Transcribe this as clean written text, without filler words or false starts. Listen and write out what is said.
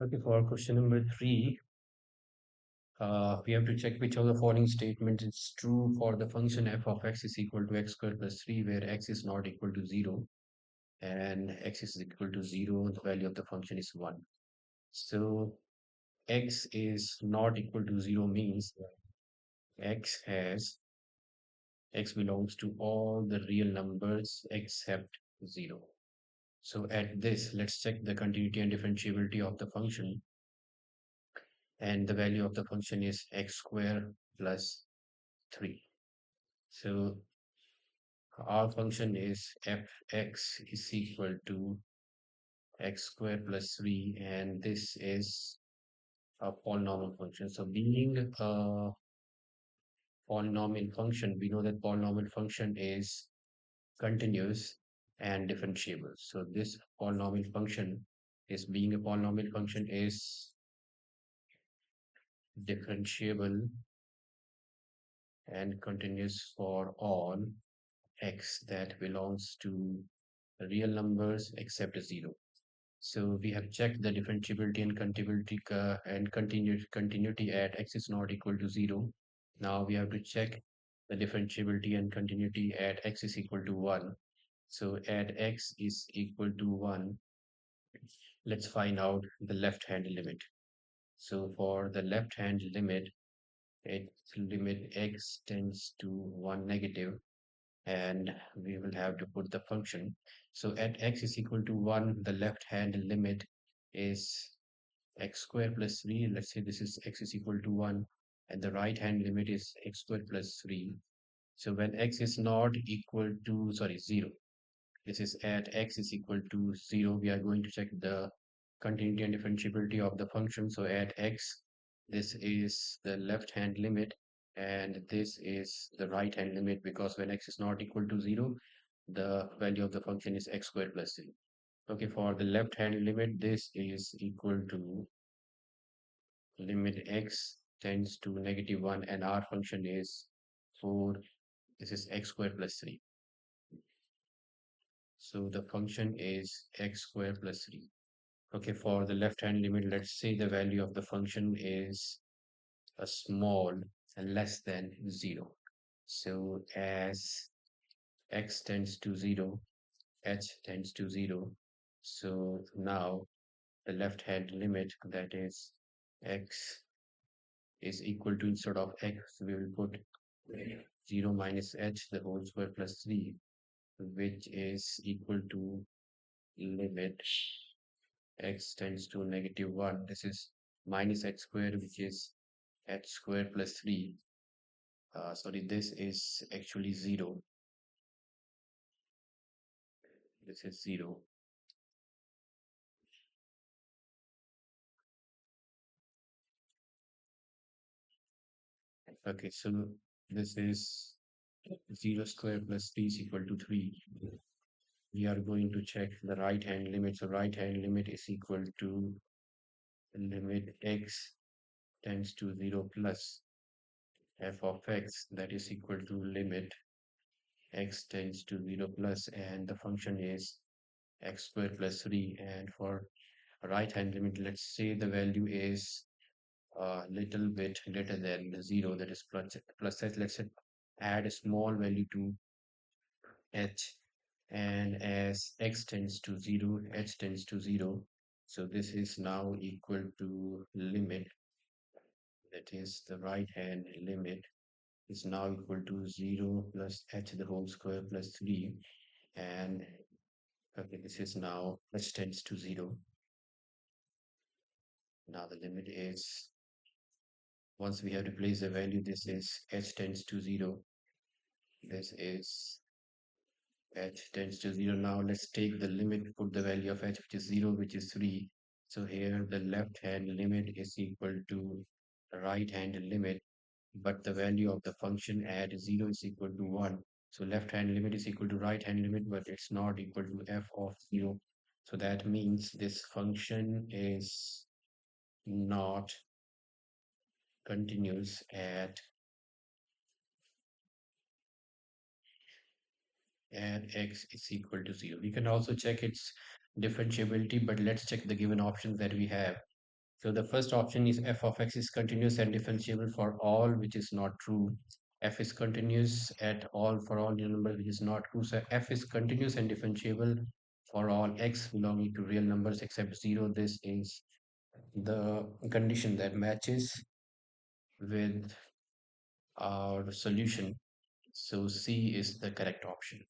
Okay, for question number three, we have to check which of the following statement is true for the function f of x is equal to x squared plus 3, where x is not equal to 0 and x is equal to 0, the value of the function is 1. So x is not equal to 0 means x has x belongs to all the real numbers except 0. So at this, let's check the continuity and differentiability of the function, and the value of the function is x squared plus 3. So our function is fx is equal to x squared plus 3, and this is a polynomial function. So being a polynomial function, we know that polynomial function is continuous and differentiable. So this polynomial function is being a polynomial function is differentiable and continuous for all x that belongs to real numbers except 0. So we have checked the differentiability and continuity at x is not equal to 0. Now we have to check the differentiability and continuity at x is equal to 1. So at x is equal to 1, let's find out the left hand limit. So for the left hand limit, its limit x tends to 1 negative, and we will have to put the function. So at x is equal to 1, the left hand limit is x squared plus 3. Let's say this is x is equal to 1, and the right hand limit is x squared plus 3. So when x is not equal to, sorry, 0, this is at x is equal to 0, we are going to check the continuity and differentiability of the function. So at x, this is the left hand limit, and this is the right hand limit, because when x is not equal to 0, the value of the function is x squared plus 3. Okay, for the left hand limit, this is equal to limit x tends to negative 1, and our function is 4. This is x squared plus 3. So the function is x squared plus 3. Okay, for the left hand limit, let's say the value of the function is a small and less than 0. So as x tends to 0, h tends to 0. So now the left hand limit, that is x is equal to, instead of x, we will put 0 minus h the whole square plus 3, which is equal to limit x tends to negative 1. This is minus h squared, which is h squared plus 3. Sorry, this is actually 0. This is 0. Okay, so this is 0 squared plus 3 is equal to 3. We are going to check the right hand limit. So right hand limit is equal to limit x tends to 0 plus f of x, that is equal to limit x tends to 0 plus, and the function is x squared plus 3. And for right hand limit, let's say the value is a little bit greater than 0, that is plus h. Let's add a small value to h, and as x tends to 0, h tends to 0. So this is now equal to limit, that is the right hand limit is now equal to 0 plus h the whole square plus 3. And okay, this is now h tends to 0. Now the limit is, once we have to place the value, this is h tends to 0. This is h tends to 0. Now let's take the limit, put the value of h, which is 0, which is 3. So here the left hand limit is equal to the right hand limit, but the value of the function at 0 is equal to 1. So left hand limit is equal to right hand limit, but it's not equal to f of 0. So that means this function is not continuous at x is equal to 0. We can also check its differentiability, but let's check the given options that we have. So the first option is f of x is continuous and differentiable for all, which is not true. F is continuous at all for all real numbers, which is not true. So f is continuous and differentiable for all x belonging to real numbers except 0. This is the condition that matches with our solution. So C is the correct option.